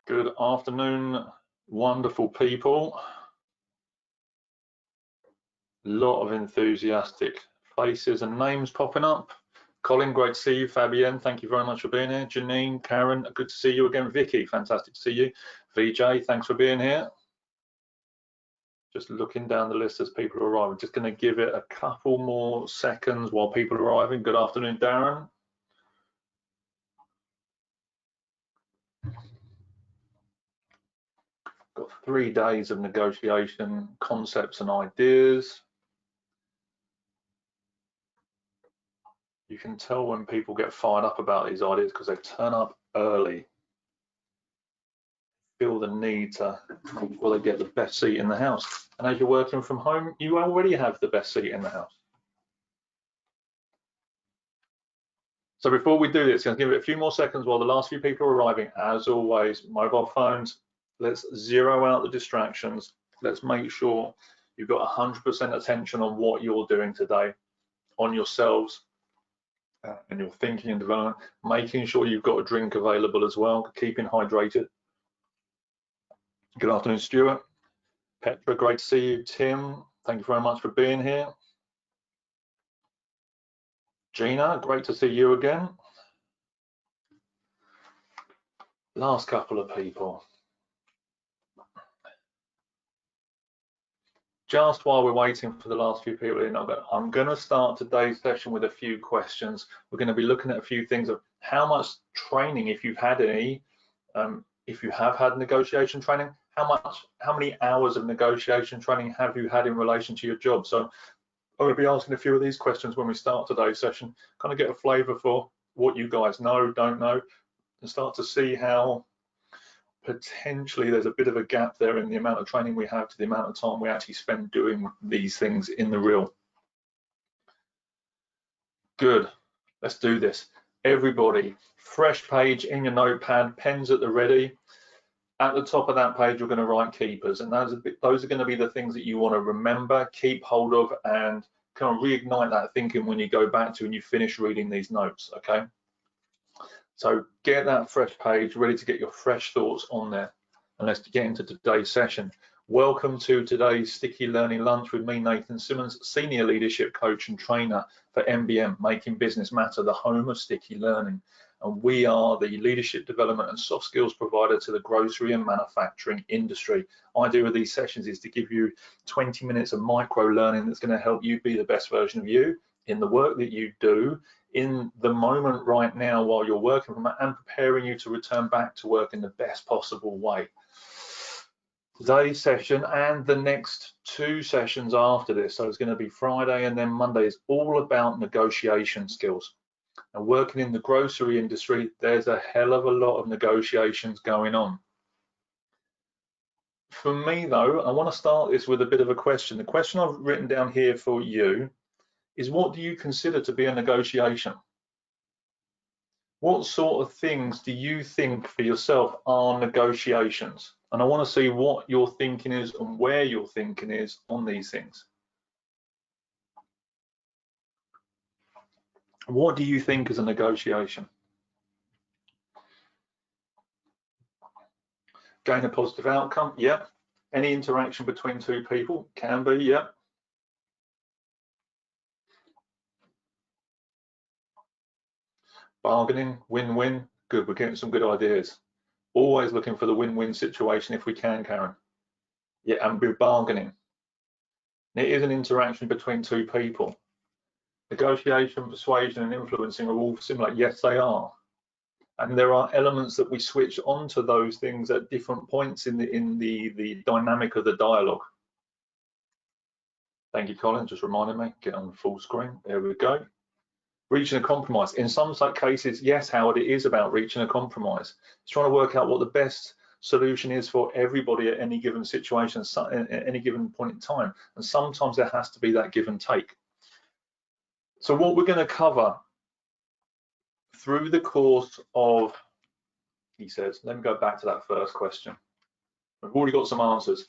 Good afternoon, wonderful people. A lot of enthusiastic faces and names popping up. Colin, great to see you. Fabienne, thank you very much for being here. Janine, Karen, good to see you again. Vicky, fantastic to see you. VJ, thanks for being here. Just looking down the list as people arrive. I'm just going to give it a couple more seconds while people are arriving. Good afternoon, Darren. Got 3 days of negotiation concepts and ideas. You can tell when people get fired up about these ideas because they turn up early. Feel the need to make sure they get the best seat in the house. And as you're working from home, you already have the best seat in the house. So before we do this, I'm going to give it a few more seconds while the last few people are arriving. As always, mobile phones, let's zero out the distractions. Let's make sure you've got 100% attention on what you're doing today, on yourselves, and your thinking and development, making sure you've got a drink available as well, keeping hydrated. Good afternoon, Stuart. Petra, great to see you. Tim, thank you very much for being here. Gina, great to see you again. Last couple of people. Just while we're waiting for the last few people in, I'm going to start today's session with a few questions. We're going to be looking at a few things of how much training, if you've had any, if you have had negotiation training, how many hours of negotiation training have you had in relation to your job? So I'm going to be asking a few of these questions when we start today's session, kind of get a flavour for what you guys know, don't know, and start to see how potentially there's a bit of a gap there in the amount of training we have to the amount of time we actually spend doing these things in the real. Good, let's do this. Everybody, fresh page in your notepad, pens at the ready. At the top of that page, you're going to write keepers, and those are going to be the things that you want to remember, keep hold of, and kind of reignite that thinking when you go back to and you finish reading these notes, okay? So get that fresh page ready to get your fresh thoughts on there. And let's get into today's session. Welcome to today's Sticky Learning Lunch with me, Nathan Simmonds, Senior Leadership Coach and Trainer for MBM, Making Business Matter, the home of sticky learning. And we are the leadership development and soft skills provider to the grocery and manufacturing industry. What I do with these sessions is to give you 20 minutes of micro learning that's going to help you be the best version of you in the work that you do, in the moment right now while you're working from it, and preparing you to return back to work in the best possible way. Today's session and the next 2 sessions after this, so it's going to be Friday and then Monday, is all about negotiation skills. And working in the grocery industry, there's a hell of a lot of negotiations going on. For me though, I want to start this with a bit of a question. The question I've written down here for you is, what do you consider to be a negotiation? What sort of things do you think for yourself are negotiations? And I want to see what your thinking is and where your thinking is on these things. What do you think is a negotiation? Gain a positive outcome, yeah. Any interaction between 2 people, can be, yeah. Bargaining, win-win, good, we're getting some good ideas. Always looking for the win-win situation if we can, Karen. Yeah, and we're bargaining. It is an interaction between 2 people. Negotiation, persuasion, and influencing are all similar. Yes, they are. And there are elements that we switch onto those things at different points in the dynamic of the dialogue. Thank you, Colin, just reminding me, get on full screen. There we go. Reaching a compromise. In some cases, yes, Howard, it is about reaching a compromise. It's trying to work out what the best solution is for everybody at any given situation, at any given point in time. And sometimes there has to be that give and take. So what we're going to cover through the course of, he says, let me go back to that first question. We've already got some answers.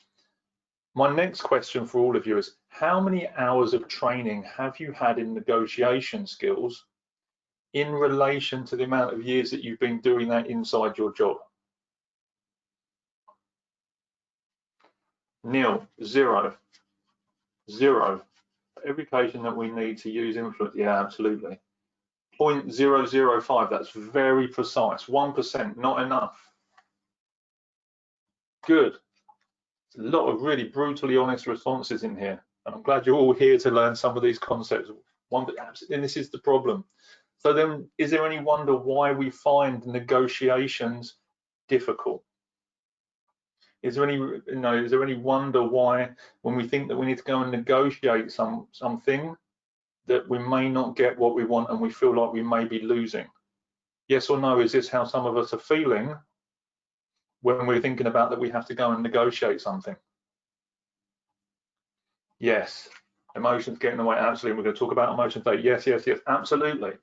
My next question for all of you is, how many hours of training have you had in negotiation skills in relation to the amount of years that you've been doing that inside your job? Nil, zero. Every occasion that we need to use influence, yeah, absolutely. 0.005, that's very precise. 1%, not enough. Good. A lot of really brutally honest responses in here, and I'm glad you're all here to learn some of these concepts. And this is the problem. So then, is there any wonder why we find negotiations difficult? Is there any wonder why, when we think that we need to go and negotiate something, that we may not get what we want and we feel like we may be losing? Yes or no? Is this how some of us are feeling when we're thinking about that we have to go and negotiate something? Yes. Emotions get in the way, absolutely. We're going to talk about emotions today. Yes, absolutely.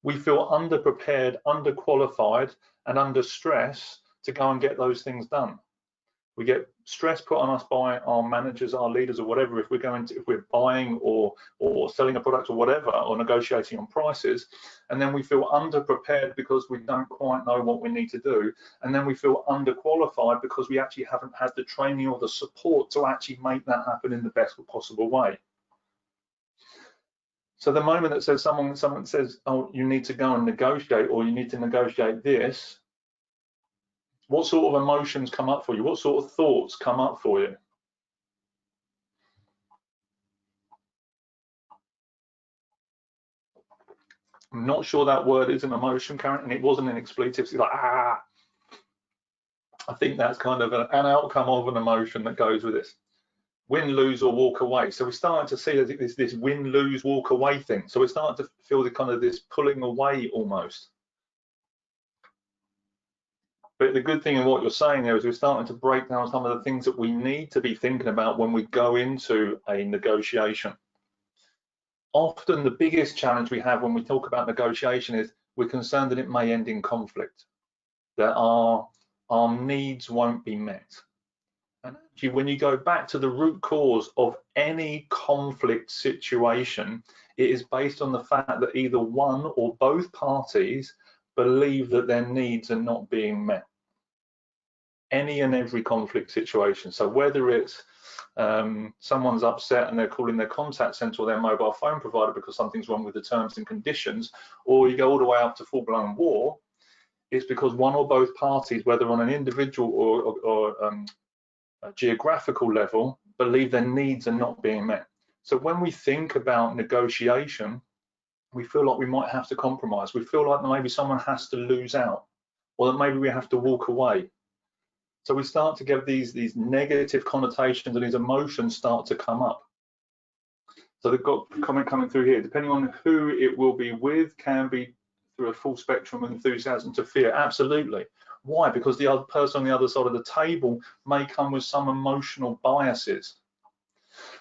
We feel underprepared, underqualified, and under stress to go and get those things done. We get stress put on us by our managers, our leaders, or whatever. If we're buying or selling a product or whatever, or negotiating on prices, and then we feel underprepared because we don't quite know what we need to do, and then we feel underqualified because we actually haven't had the training or the support to actually make that happen in the best possible way. So the moment that says someone says, oh, you need to go and negotiate, or you need to negotiate this, what sort of emotions come up for you? What sort of thoughts come up for you? I'm not sure that word is an emotion, Karen, and it wasn't an expletive. It's like, ah. I think that's kind of an outcome of an emotion that goes with this. Win, lose, or walk away. So we're starting to see this win, lose, walk away thing. So we're starting to feel the kind of this pulling away almost. But the good thing in what you're saying there is we're starting to break down some of the things that we need to be thinking about when we go into a negotiation. Often the biggest challenge we have when we talk about negotiation is we're concerned that it may end in conflict, that our needs won't be met. And actually, when you go back to the root cause of any conflict situation, it is based on the fact that either one or both parties believe that their needs are not being met. Any and every conflict situation. So whether it's someone's upset and they're calling their contact center or their mobile phone provider because something's wrong with the terms and conditions, or you go all the way up to full-blown war, it's because one or both parties, whether on an individual or a geographical level, believe their needs are not being met. So when we think about negotiation, we feel like we might have to compromise. We feel like maybe someone has to lose out, or that maybe we have to walk away. So we start to get these negative connotations, and these emotions start to come up. So they've got a comment coming through here. Depending on who it will be with, can be through a full spectrum of enthusiasm to fear. Absolutely. Why? Because the other person on the other side of the table may come with some emotional biases.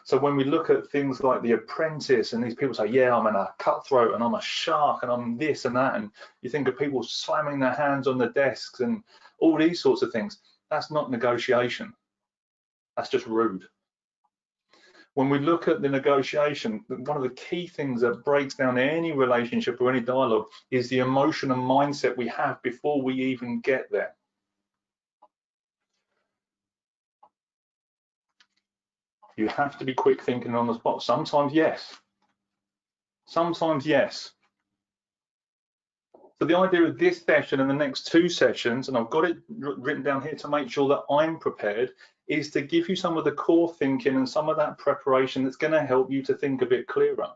So when we look at things like The Apprentice, and these people say, yeah, I'm a cutthroat and I'm a shark and I'm this and that, and you think of people slamming their hands on the desks and all these sorts of things. That's not negotiation. That's just rude. When we look at the negotiation, one of the key things that breaks down any relationship or any dialogue is the emotion and mindset we have before we even get there. You have to be quick thinking on the spot. Sometimes yes. Sometimes yes. So the idea of this session and the next two sessions, and I've got it written down here to make sure that I'm prepared, is to give you some of the core thinking and some of that preparation that's going to help you to think a bit clearer.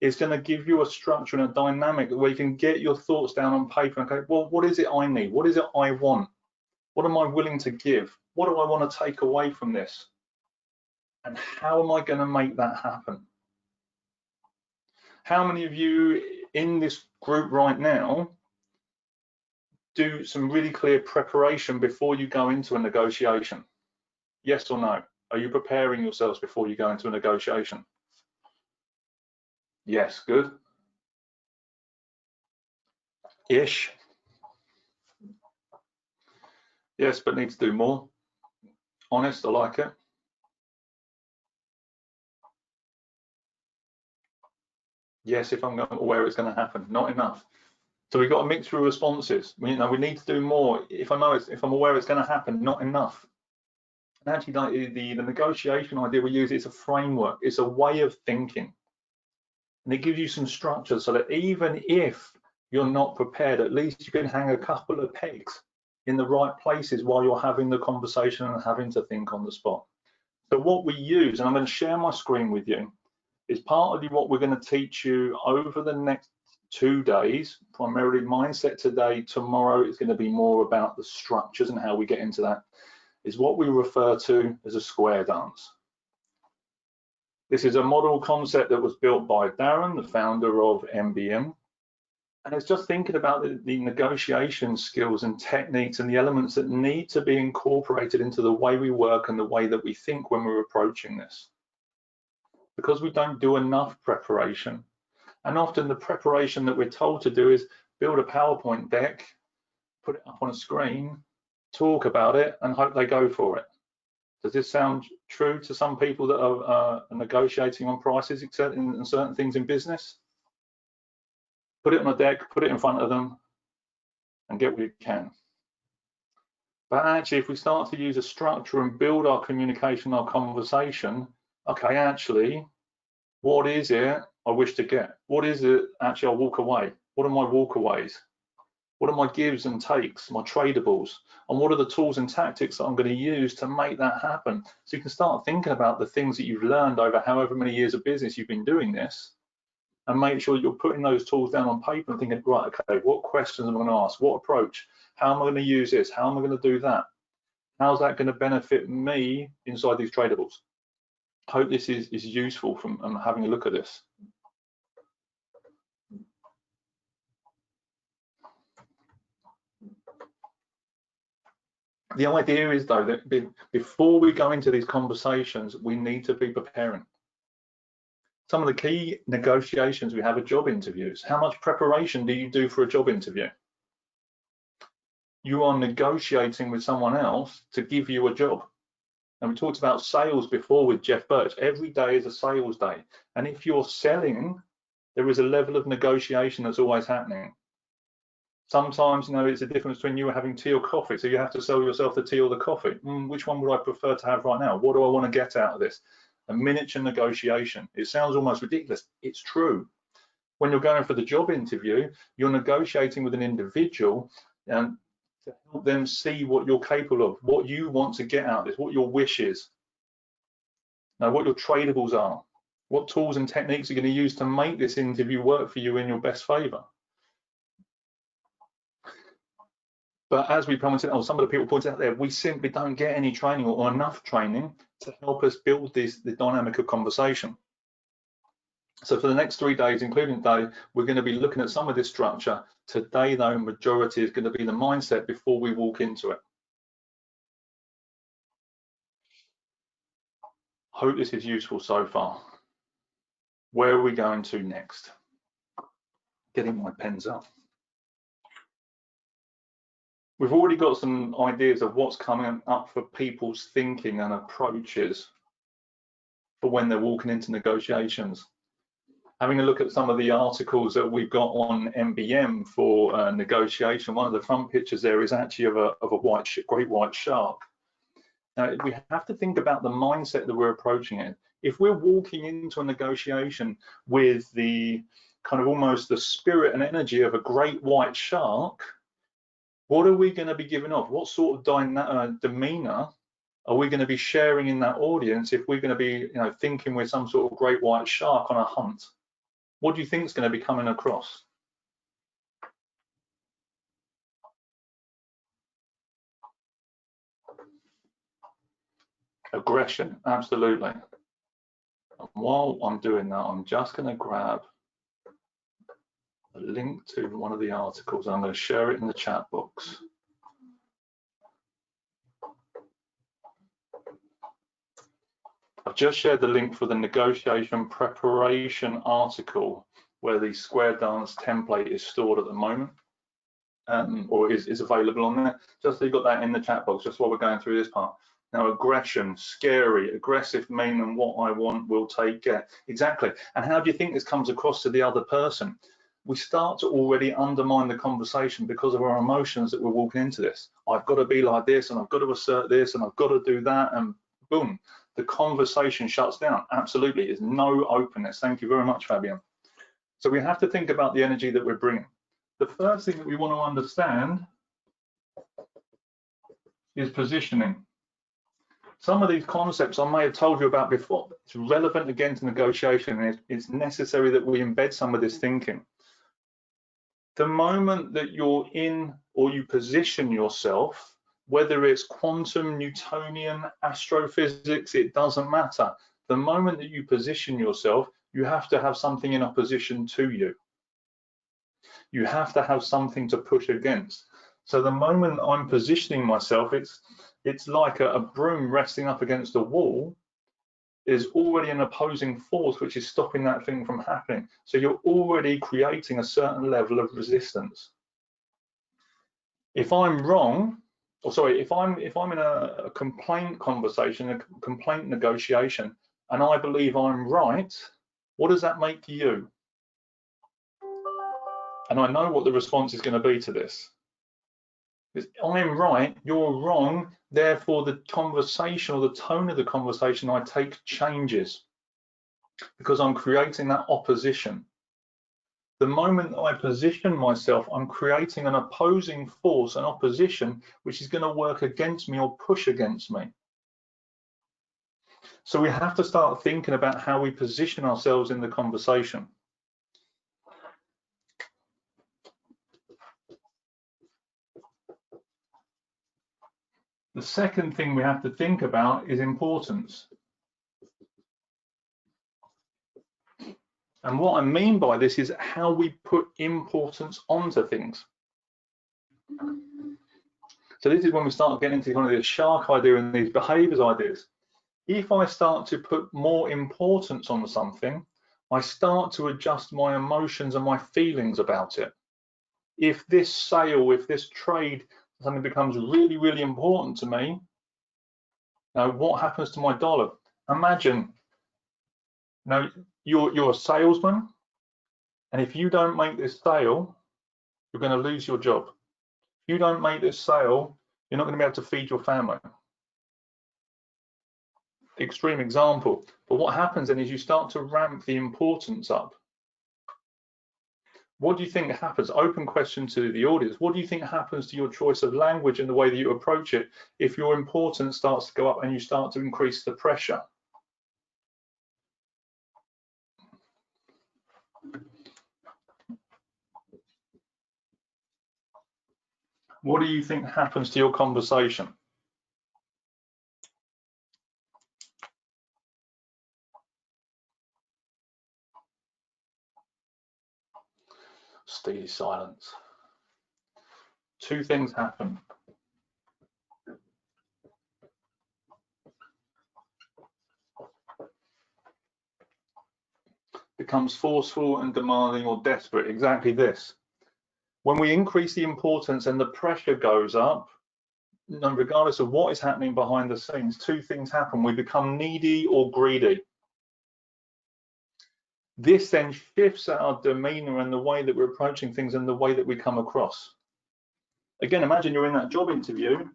It's going to give you a structure and a dynamic where you can get your thoughts down on paper and go, well, what is it I need? What is it I want? What am I willing to give? What do I want to take away from this? And how am I going to make that happen? How many of you in this group right now do some really clear preparation before you go into a negotiation? Yes or no? Are you preparing yourselves before you go into a negotiation? Yes, good. Ish. Yes, but need to do more. Honest, I like it. Yes, if I'm aware it's going to happen. Not enough. So we've got a mixture of responses. We need to do more. If I'm aware it's going to happen, not enough. And actually, like the negotiation idea we use is a framework, it's a way of thinking. And it gives you some structure so that even if you're not prepared, at least you can hang a couple of pegs in the right places while you're having the conversation and having to think on the spot. So what we use, and I'm going to share my screen with you, is partly what we're going to teach you over the next 2 days, primarily mindset today. Tomorrow is going to be more about the structures and how we get into that, is what we refer to as a square dance. This is a model concept that was built by Darren, the founder of MBM. And it's just thinking about the negotiation skills and techniques and the elements that need to be incorporated into the way we work and the way that we think when we're approaching this. Because we don't do enough preparation. And often the preparation that we're told to do is build a PowerPoint deck, put it up on a screen, talk about it, and hope they go for it. Does this sound true to some people that are negotiating on prices in certain things in business? Put it on a deck, put it in front of them, and get what you can. But actually, if we start to use a structure and build our communication, our conversation, okay, actually, what is it I wish to get? What is it actually I'll walk away? What are my walkaways? What are my gives and takes, my tradables? And what are the tools and tactics that I'm going to use to make that happen? So you can start thinking about the things that you've learned over however many years of business you've been doing this, and make sure you're putting those tools down on paper and thinking, right, okay, what questions am I going to ask? What approach? How am I going to use this? How am I going to do that? How's that going to benefit me inside these tradables? I hope this is useful from having a look at this. The idea is, though, that before we go into these conversations, we need to be preparing. Some of the key negotiations we have are job interviews. How much preparation do you do for a job interview? You are negotiating with someone else to give you a job. And we talked about sales before with Jeff Birch. Every day is a sales day. And if you're selling, there is a level of negotiation that's always happening. Sometimes, you know, it's a difference between you having tea or coffee. So you have to sell yourself the tea or the coffee. Which one would I prefer to have right now? What do I want to get out of this? A miniature negotiation. It sounds almost ridiculous. It's true. When you're going for the job interview, you're negotiating with an individual and to help them see what you're capable of, what you want to get out of this, what your wish is. Now, what your tradables are, what tools and techniques you're going to use to make this interview work for you in your best favor. But as we pointed out, some of the people pointed out there, we simply don't get any training or enough training to help us build the dynamic of conversation. So for the next 3 days, including today, we're going to be looking at some of this structure. Today, though, majority is going to be the mindset before we walk into it. Hope this is useful so far. Where are we going to next? Getting my pens up. We've already got some ideas of what's coming up for people's thinking and approaches for when they're walking into negotiations. Having a look at some of the articles that we've got on MBM for negotiation, one of the front pictures there is actually of a great white shark. Now, we have to think about the mindset that we're approaching it. If we're walking into a negotiation with the kind of almost the spirit and energy of a great white shark, what are we going to be giving off? What sort of demeanor are we going to be sharing in that audience if we're going to be, you know, thinking we're some sort of great white shark on a hunt? What do you think is going to be coming across? Aggression, absolutely. And while I'm doing that, I'm just going to grab a link to one of the articles. I'm going to share it in the chat box. I've just shared the link for the negotiation preparation article where the square dance template is stored at the moment, or is available on there. Just so you've got that in the chat box, just while we're going through this part. Now, aggression, scary, aggressive, mean, and what I want will take care. Exactly. And how do you think this comes across to the other person? we start to already undermine the conversation because of our emotions that we're walking into this. I've got to be like this, and I've got to assert this, and I've got to do that, and boom, the conversation shuts down. Absolutely, there's no openness. Thank you very much, Fabian. So we have to think about the energy that we're bringing. The first thing that we want to understand is positioning. Some of these concepts I may have told you about before. It's relevant again to negotiation, and it's necessary that we embed some of this thinking. The moment that you're in or you position yourself, whether it's quantum, Newtonian, astrophysics, it doesn't matter. The moment that you position yourself, you have to have something in opposition to you. You have to have something to push against. So the moment I'm positioning myself, it's like a broom resting up against a wall. Is already an opposing force which is stopping that thing from happening. So you're already creating a certain level of resistance. If I'm wrong, or sorry, if I'm in a complaint conversation, a complaint negotiation, and I believe I'm right, what does that make you? And I know what the response is going to be to this. Because I'm right, you're wrong, therefore the conversation or the tone of the conversation I take changes because I'm creating that opposition. The moment I position myself, I'm creating an opposing force, an opposition, which is going to work against me or push against me. So we have to start thinking about how we position ourselves in the conversation. The second thing we have to think about is importance. And what I mean by this is how we put importance onto things. So this is when we start getting into kind of this shark idea and these behaviours ideas. If I start to put more importance on something, I start to adjust my emotions and my feelings about it. If this sale, if this trade, something becomes really, really important to me, now what happens to my dollar? Imagine, now you're a salesman, and if you don't make this sale, you're going to lose your job. If you don't make this sale, you're not going to be able to feed your family. Extreme example, but what happens then is you start to ramp the importance up. What do you think happens? Open question to the audience. What do you think happens to your choice of language and the way that you approach it if your importance starts to go up and you start to increase the pressure? What do you think happens to your conversation? Steely silence. Two things happen. Becomes forceful and demanding or desperate. Exactly this. When we increase the importance and the pressure goes up, regardless of what is happening behind the scenes, two things happen. We become needy or greedy. This then shifts our demeanor and the way that we're approaching things and the way that we come across. Again, imagine you're in that job interview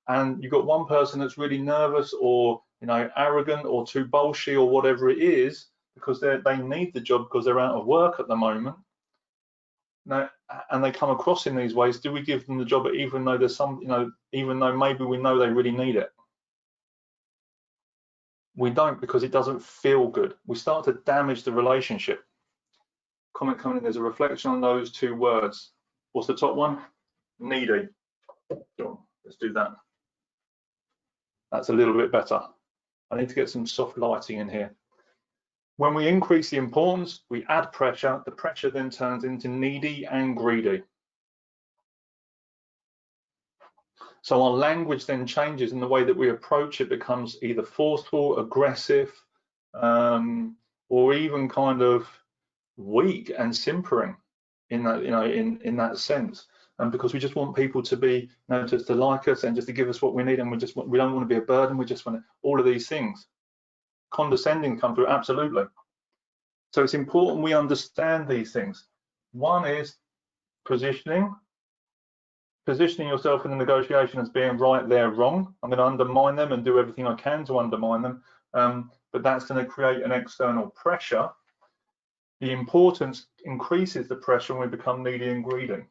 and you've got one person that's really nervous or arrogant or too bullshit or whatever it is because they need the job because they're out of work at the moment. Now, and they come across in these ways, do we give them the job even though there's some, even though maybe we know they really need it? We don't, because it doesn't feel good. We start to damage the relationship. Comment coming in, there's a reflection on those two words. What's the top one? Needy. Sure, let's do that. That's a little bit better. I need to get some soft lighting in here. When we increase the importance, we add pressure. The pressure then turns into needy and greedy. So our language then changes, and the way that we approach it becomes either forceful, aggressive, or even kind of weak and simpering in that, in that sense. And because we just want people to be, just to like us and just to give us what we need, and we don't want to be a burden. We just want all of these things. Condescending come through, absolutely. So it's important we understand these things. One is positioning yourself in the negotiation as being right, they're wrong. I'm going to undermine them and do everything I can to undermine them, but that's going to create an external pressure. The importance increases the pressure when we become needy and greedy.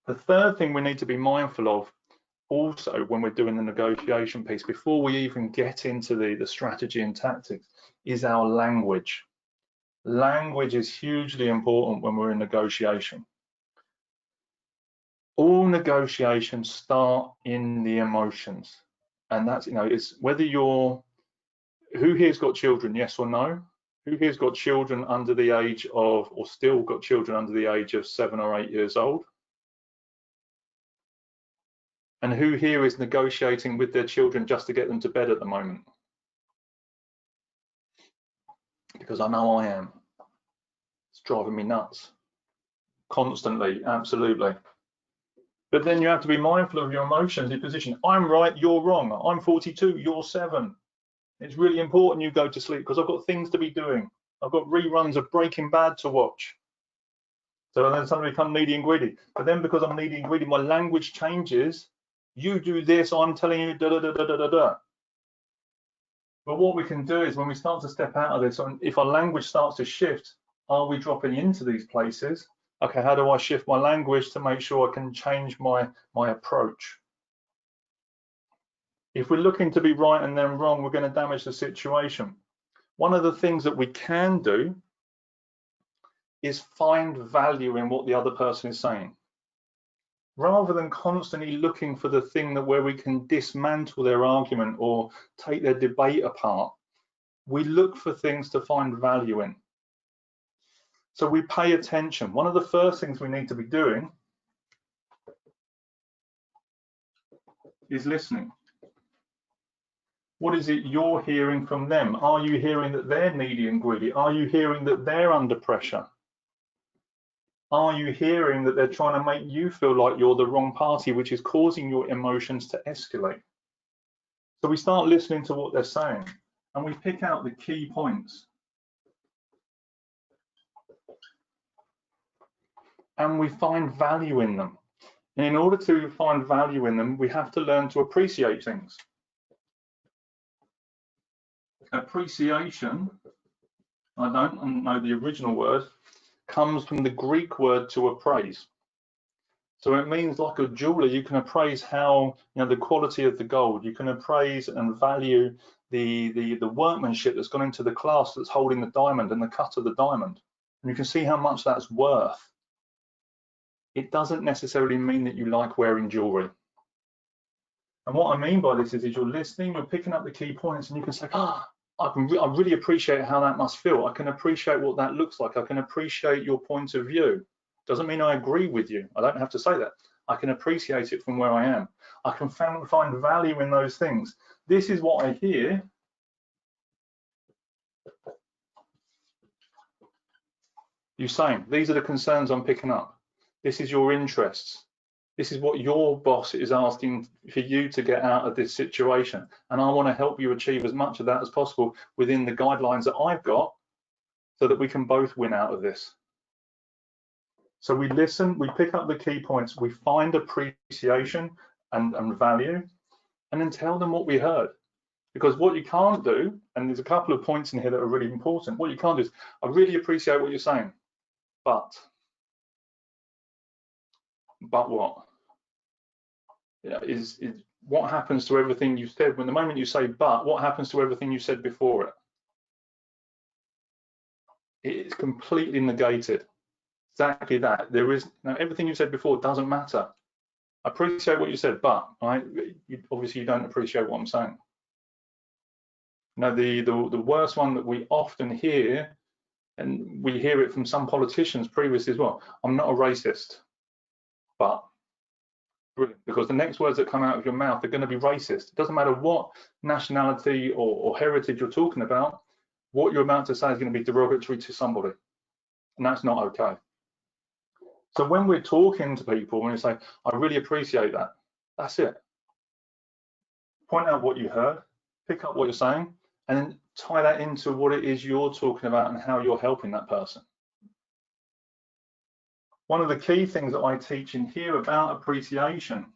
The third thing we need to be mindful of also when we're doing the negotiation piece, before we even get into the strategy and tactics, is our language. Language is hugely important when we're in negotiation. All negotiations start in the emotions, and that's, you know, it's whether you're, who here's got children, yes or no? Who here's got children under the age of, or still got children under the age of 7 or 8 years old? And who here is negotiating with their children just to get them to bed at the moment? Because I know I am. It's driving me nuts. Constantly, absolutely. But then you have to be mindful of your emotions, your position. I'm right, you're wrong. I'm 42, you're 7. It's really important you go to sleep because I've got things to be doing. I've got reruns of Breaking Bad to watch. So then suddenly become needy and greedy. But then because I'm needy and greedy, my language changes. You do this, I'm telling you, da da da da da da da. But what we can do is when we start to step out of this, if our language starts to shift, are we dropping into these places? Okay, how do I shift my language to make sure I can change my approach? If we're looking to be right and then wrong, we're going to damage the situation. One of the things that we can do is find value in what the other person is saying. Rather than constantly looking for the thing that where we can dismantle their argument or take their debate apart, we look for things to find value in. So we pay attention. One of the first things we need to be doing is listening. What is it you're hearing from them? Are you hearing that they're needy and greedy? Are you hearing that they're under pressure? Are you hearing that they're trying to make you feel like you're the wrong party, which is causing your emotions to escalate? So we start listening to what they're saying and we pick out the key points. And we find value in them. And in order to find value in them, we have to learn to appreciate things. Appreciation, I don't know the original word, comes from the Greek word to appraise. So it means like a jeweler, you can appraise how, you know, the quality of the gold, you can appraise and value the workmanship that's gone into the clasp that's holding the diamond and the cut of the diamond. And you can see how much that's worth. It doesn't necessarily mean that you like wearing jewelry. And what I mean by this is you're listening, you're picking up the key points, and you can say, I really appreciate how that must feel. I can appreciate what that looks like. I can appreciate your point of view. Doesn't mean I agree with you. I don't have to say that. I can appreciate it from where I am. I can find value in those things. This is what I hear. You saying, these are the concerns I'm picking up. This is your interests. This is what your boss is asking for you to get out of this situation. And I want to help you achieve as much of that as possible within the guidelines that I've got so that we can both win out of this. So we listen, we pick up the key points, we find appreciation and value, and then tell them what we heard. Because what you can't do, and there's a couple of points in here that are really important, what you can't do is, I really appreciate what you're saying, but what? Yeah, is what happens to everything you said? When the moment you say but, what happens to everything you said before it? It's completely negated. Exactly that. There is now everything you said before doesn't matter. I appreciate what you said, but right, obviously you don't appreciate what I'm saying. Now the worst one that we often hear, and we hear it from some politicians previously as well, I'm not a racist, but brilliant, because the next words that come out of your mouth are going to be racist. It doesn't matter what nationality or heritage you're talking about, what you're about to say is going to be derogatory to somebody, and that's not okay. So when we're talking to people, when you say, I really appreciate that, that's it. Point out what you heard, pick up what you're saying, and then tie that into what it is you're talking about and how you're helping that person. One of the key things that I teach in here about appreciation,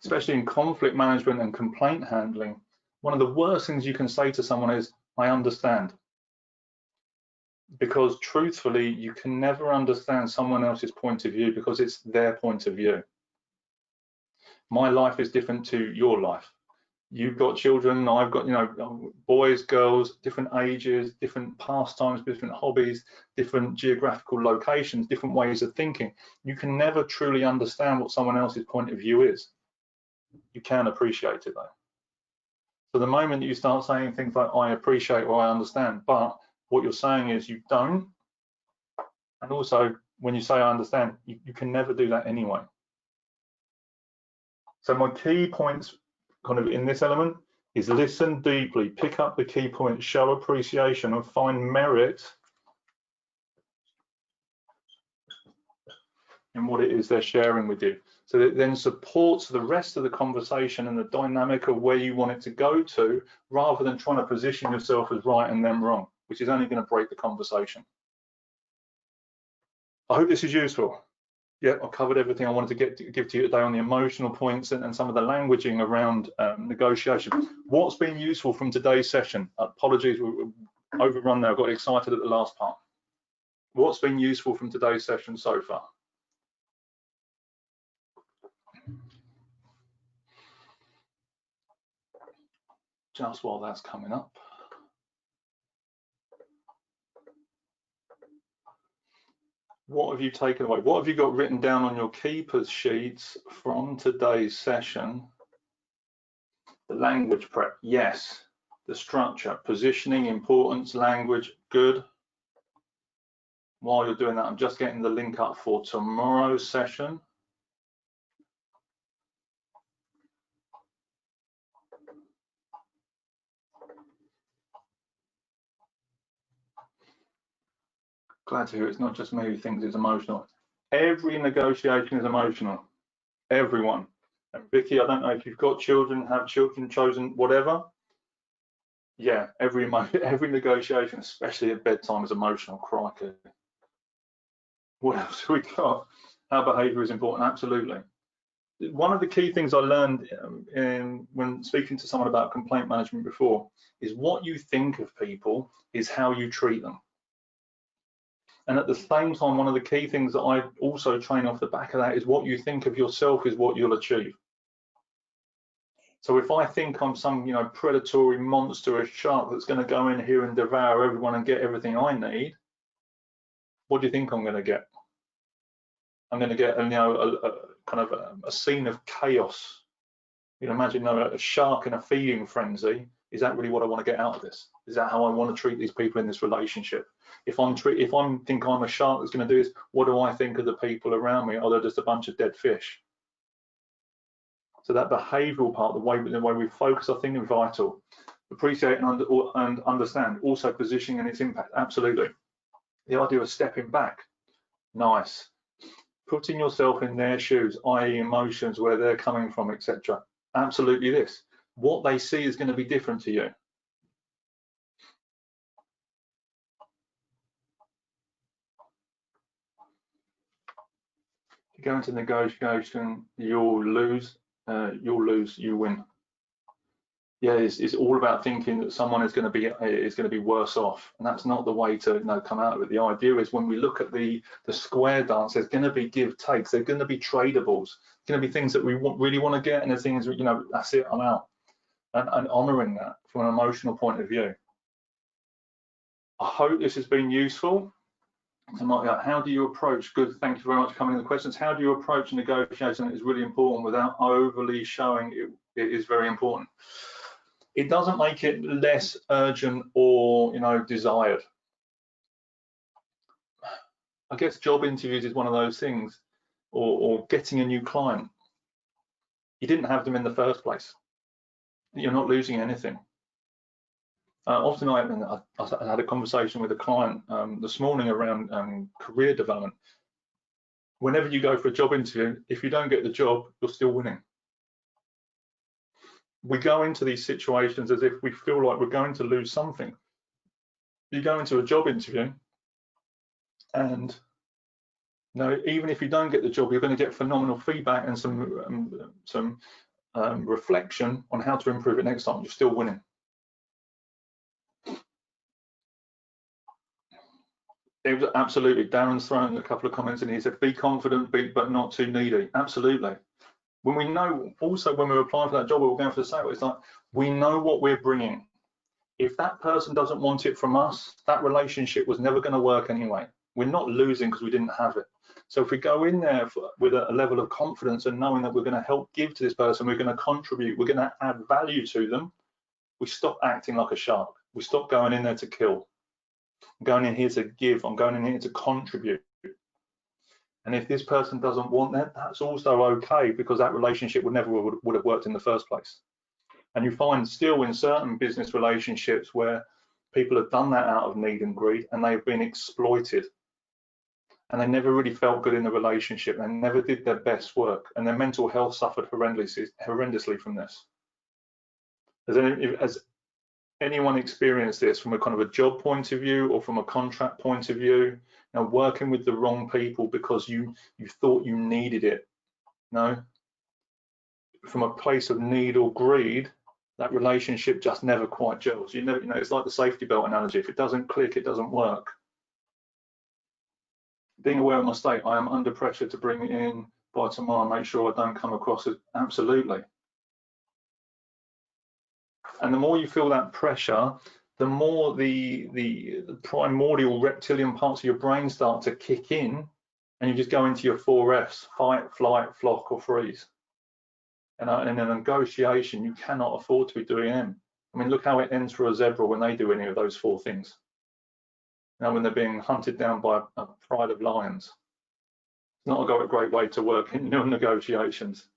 especially in conflict management and complaint handling, one of the worst things you can say to someone is, I understand. Because truthfully, you can never understand someone else's point of view because it's their point of view. My life is different to your life. You've got children, I've got, boys, girls, different ages, different pastimes, different hobbies, different geographical locations, different ways of thinking. You can never truly understand what someone else's point of view is. You can appreciate it though. So the moment that you start saying things like, I appreciate or I understand, but what you're saying is you don't, and also when you say I understand, you can never do that anyway. So my key points kind of in this element is listen deeply, pick up the key points, show appreciation and find merit in what it is they're sharing with you. So that then supports the rest of the conversation and the dynamic of where you want it to go to, rather than trying to position yourself as right and them wrong, which is only going to break the conversation. I hope this is useful. Yeah, I covered everything I wanted to give to you today on the emotional points and some of the languaging around negotiation. What's been useful from today's session? Apologies, we overrun there. I got excited at the last part. What's been useful from today's session so far? Just while that's coming up. What have you taken away? What have you got written down on your keepers sheets from today's session? The language prep, yes. The structure, positioning, importance, language, good. While you're doing that, I'm just getting the link up for tomorrow's session. Glad to hear it's not just me who thinks it's emotional. Every negotiation is emotional, everyone. And Vicky, I don't know if you've got children, have children, chosen, whatever. Yeah, every negotiation, especially at bedtime, is emotional, crikey. What else have we got? How behaviour is important, absolutely. One of the key things I learned when speaking to someone about complaint management before is what you think of people is how you treat them. And at the same time, one of the key things that I also train off the back of that is what you think of yourself is what you'll achieve. So if I think I'm some, predatory monster, a shark that's going to go in here and devour everyone and get everything I need, what do you think I'm going to get? I'm going to get, a scene of chaos. You can imagine a shark in a feeding frenzy. Is that really what I want to get out of this? Is that how I want to treat these people in this relationship? If I think I'm a shark that's going to do this, what do I think of the people around me? Oh, they're just a bunch of dead fish. So that behavioural part, the way we focus, I think, is vital. Appreciate and understand. Also positioning and its impact. Absolutely. The idea of stepping back. Nice. Putting yourself in their shoes, i.e. emotions, where they're coming from, etc. Absolutely this. What they see is going to be different to you. If you go into negotiation, you'll lose, you win. Yeah, it's all about thinking that someone is going to be worse off, and that's not the way to come out of it. The idea is when we look at the square dance, there's going to be give takes, there's going to be tradables, going to be things that we really want to get, and there's things that's it, I'm out, and honouring that from an emotional point of view. I hope this has been useful. So how do you approach, good, thank you very much for coming to the questions. How do you approach negotiation that is really important without overly showing it is very important? It doesn't make it less urgent or desired. I guess job interviews is one of those things, or getting a new client. You didn't have them in the first place. You're not losing anything. Often I had a conversation with a client this morning around career development. Whenever you go for a job interview, if you don't get the job, you're still winning. we go into these situations as if we feel like we're going to lose something. You go into a job interview, and even if you don't get the job, you're going to get phenomenal feedback and some reflection on how to improve it next time. You're still winning. It was absolutely. Darren's thrown a couple of comments in. He said, "Be confident, but not too needy." Absolutely. When we know, also when we're applying for that job or we're going for the sale, it's like we know what we're bringing. If that person doesn't want it from us, that relationship was never going to work anyway. We're not losing because we didn't have it. So if we go in there with a level of confidence and knowing that we're going to help give to this person, we're going to contribute, we're going to add value to them, we stop acting like a shark. We stop going in there to kill. I'm going in here to give. I'm going in here to contribute. And if this person doesn't want that, that's also okay, because that relationship would never would have worked in the first place. And you find still in certain business relationships where people have done that out of need and greed, and they've been exploited, and they never really felt good in the relationship. They never did their best work, and their mental health suffered horrendously from this. Has anyone experienced this from a kind of a job point of view or from a contract point of view? Working with the wrong people because you thought you needed it. No, from a place of need or greed, that relationship just never quite gels. You never, it's like the safety belt analogy. If it doesn't click, it doesn't work. Being aware of my state, I am under pressure to bring it in by tomorrow. Make sure I don't come across as absolutely. And the more you feel that pressure, the more the primordial reptilian parts of your brain start to kick in, and you just go into your 4 Fs: fight, flight, flock, or freeze. And in a negotiation, you cannot afford to be doing them. I mean, look how it ends for a zebra when they do any of those 4 things. When they're being hunted down by a pride of lions. It's not a great way to work in your negotiations.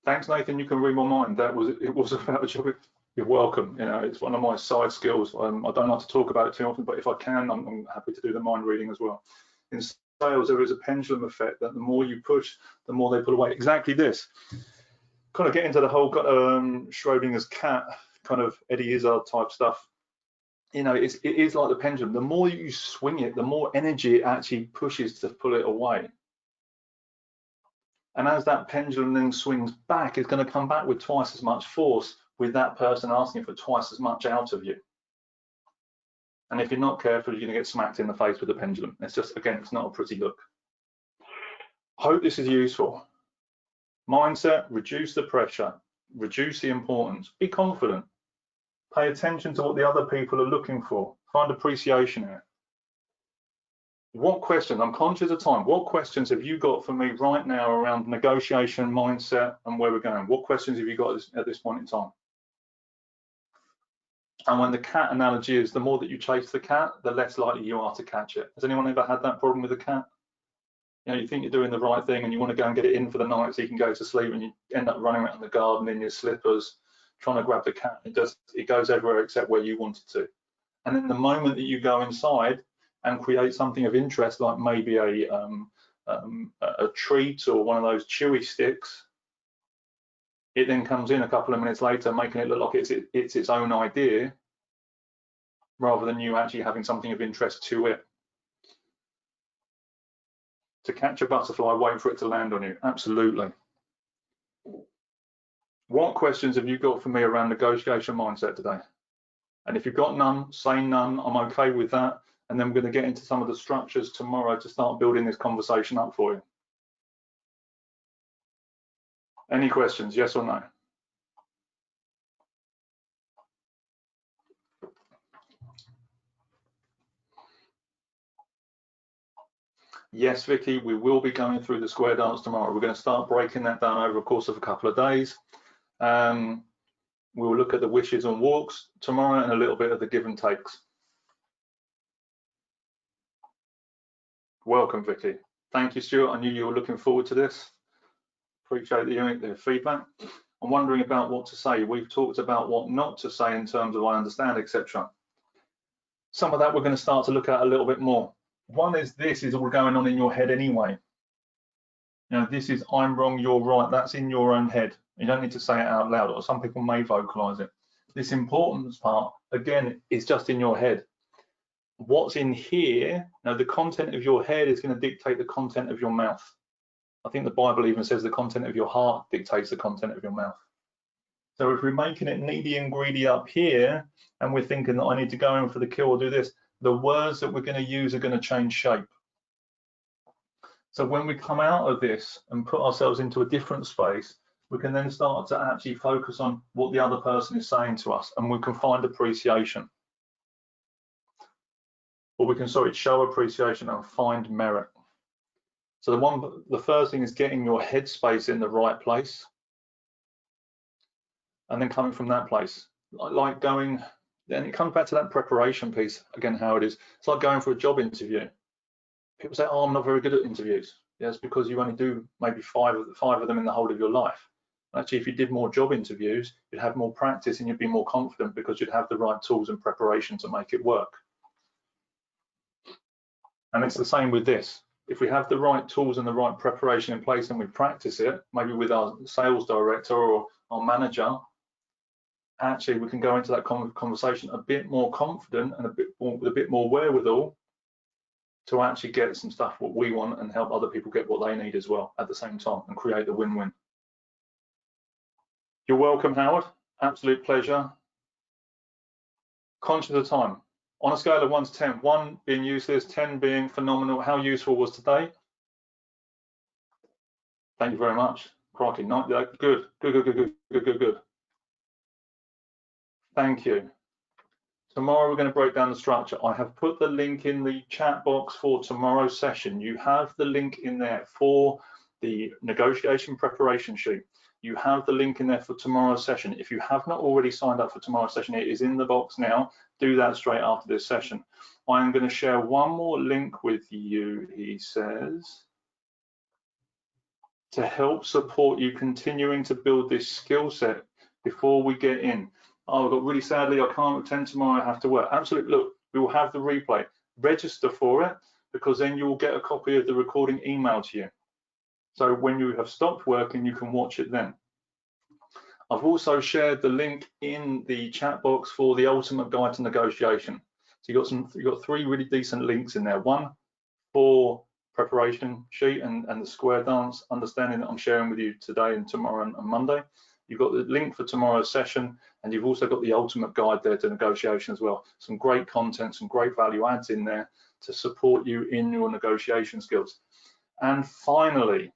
Thanks, Nathan. You can read my mind. It was about a job. You're welcome. It's one of my side skills. I don't like to talk about it too often, but if I can, I'm happy to do the mind reading as well. In sales, there is a pendulum effect that the more you push, the more they pull away. Exactly this. Kind of get into the whole Schrodinger's cat, kind of Eddie Izzard type stuff. It is like the pendulum. The more you swing it, the more energy it actually pushes to pull it away. And as that pendulum then swings back, it's going to come back with twice as much force, with that person asking for twice as much out of you. And if you're not careful, you're going to get smacked in the face with the pendulum. It's just, again, it's not a pretty look. Hope this is useful. Mindset: reduce the pressure, reduce the importance, be confident, pay attention to what the other people are looking for, find appreciation in it. What questions, I'm conscious of time, what questions have you got for me right now around negotiation, mindset, and where we're going? What questions have you got at this point in time? And when the cat analogy is, the more that you chase the cat, the less likely you are to catch it. Has anyone ever had that problem with a cat? You think you're doing the right thing and you want to go and get it in for the night so you can go to sleep, and you end up running around the garden in your slippers trying to grab the cat. It goes everywhere except where you want it to. And then the moment that you go inside and create something of interest, like maybe a treat or one of those chewy sticks, it then comes in a couple of minutes later, making it look like it's its own idea, rather than you actually having something of interest to it. To catch a butterfly, wait for it to land on you. Absolutely. What questions have you got for me around negotiation mindset today? And if you've got none, say none. I'm okay with that. And then we're going to get into some of the structures tomorrow to start building this conversation up for you. Any questions, yes or no? Yes, Vicky, we will be going through the square dance tomorrow. We're going to start breaking that down over the course of a couple of days. We'll look at the wishes and walks tomorrow and a little bit of the give and takes. Welcome, Vicky. Thank you, Stuart. I knew you were looking forward to this. Appreciate the feedback. I'm wondering about what to say. We've talked about what not to say in terms of I understand, etc. Some of that we're going to start to look at a little bit more. One is this is all going on in your head anyway. You know, this is I'm wrong, you're right. That's in your own head. You don't need to say it out loud, or some people may vocalize it. This importance part, again, is just in your head. What's in here, now the content of your head is going to dictate the content of your mouth. I think the Bible even says the content of your heart dictates the content of your mouth. So if we're making it needy and greedy up here, and we're thinking that I need to go in for the kill or do this, the words that we're going to use are going to change shape. So when we come out of this and put ourselves into a different space, we can then start to actually focus on what the other person is saying to us, and we can find appreciation. Or we can, show appreciation and find merit. So the first thing is getting your headspace in the right place, and then coming from that place, like going, then it comes back to that preparation piece again, how it is. It's like going for a job interview. People say, oh, I'm not very good at interviews. Yeah, it's because you only do maybe five of them in the whole of your life. Actually, if you did more job interviews, you'd have more practice and you'd be more confident because you'd have the right tools and preparation to make it work. And it's the same with this. If we have the right tools and the right preparation in place and we practice it, maybe with our sales director or our manager, actually we can go into that conversation a bit more confident and with a bit more wherewithal to actually get some stuff what we want and help other people get what they need as well at the same time and create the win-win. You're welcome, Howard. Absolute pleasure. Conscious of time. On a scale of 1 to 10, 1 being useless, 10 being phenomenal, how useful was today? Thank you very much. Crikey, good. Thank you. Tomorrow we're going to break down the structure. I have put the link in the chat box for tomorrow's session. You have the link in there for the negotiation preparation sheet. You have the link in there for tomorrow's session. If you have not already signed up for tomorrow's session, it is in the box now. Do that straight after this session. I am going to share one more link with you, he says, to help support you continuing to build this skill set before we get in. Oh, but really sadly, I can't attend tomorrow, I have to work. Absolutely, look, we will have the replay. Register for it, because then you will get a copy of the recording emailed to you. So when you have stopped working, you can watch it then. I've also shared the link in the chat box for the ultimate guide to negotiation. So you've got 3 really decent links in there. One for preparation sheet and the square dance understanding that I'm sharing with you today and tomorrow and Monday. You've got the link for tomorrow's session, and you've also got the ultimate guide there to negotiation as well. Some great content, some great value adds in there to support you in your negotiation skills. And finally,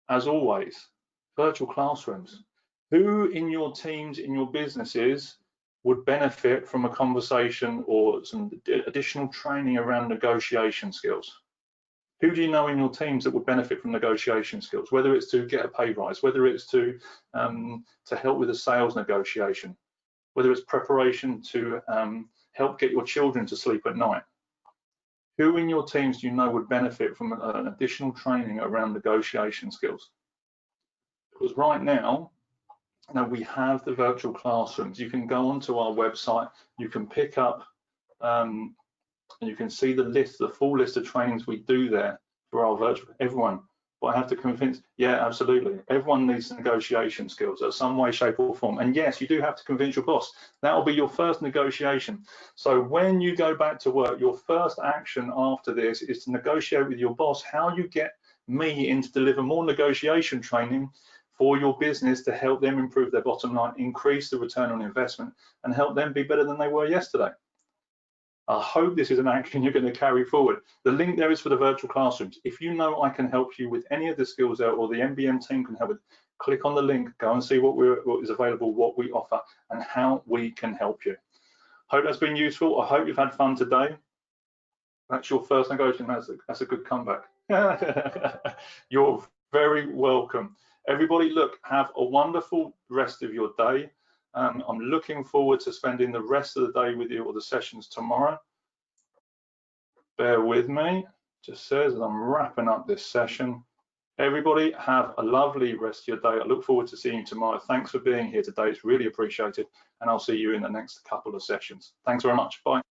as always, virtual classrooms. Who in your teams, in your businesses, would benefit from a conversation or some additional training around negotiation skills? Who do you know in your teams that would benefit from negotiation skills, whether it's to get a pay rise, whether it's to help with a sales negotiation, whether it's preparation to help get your children to sleep at night? Who in your teams do you know would benefit from an additional training around negotiation skills? Because right now, we have the virtual classrooms. You can go onto our website, you can pick up and you can see the list, the full list of trainings we do there for our virtual, everyone. But I have to convince, yeah, absolutely. Everyone needs negotiation skills in some way, shape or form. And yes, you do have to convince your boss. That will be your first negotiation. So when you go back to work, your first action after this is to negotiate with your boss how you get me in to deliver more negotiation training for your business to help them improve their bottom line, increase the return on investment, and help them be better than they were yesterday. I hope this is an action you're going to carry forward. The link there is for the virtual classrooms. If you know I can help you with any of the skills there, or the MBM team can help with, click on the link, go and see what is available, what we offer, and how we can help you. Hope that's been useful. I hope you've had fun today. That's your first negotiation. That's a good comeback. You're very welcome. Everybody, look, have a wonderful rest of your day. I'm looking forward to spending the rest of the day with you, or the sessions tomorrow. Bear with me, just says as I'm wrapping up this session. Everybody have a lovely rest of your day. I look forward to seeing you tomorrow. Thanks for being here today, it's really appreciated, and I'll see you in the next couple of sessions. Thanks very much, bye.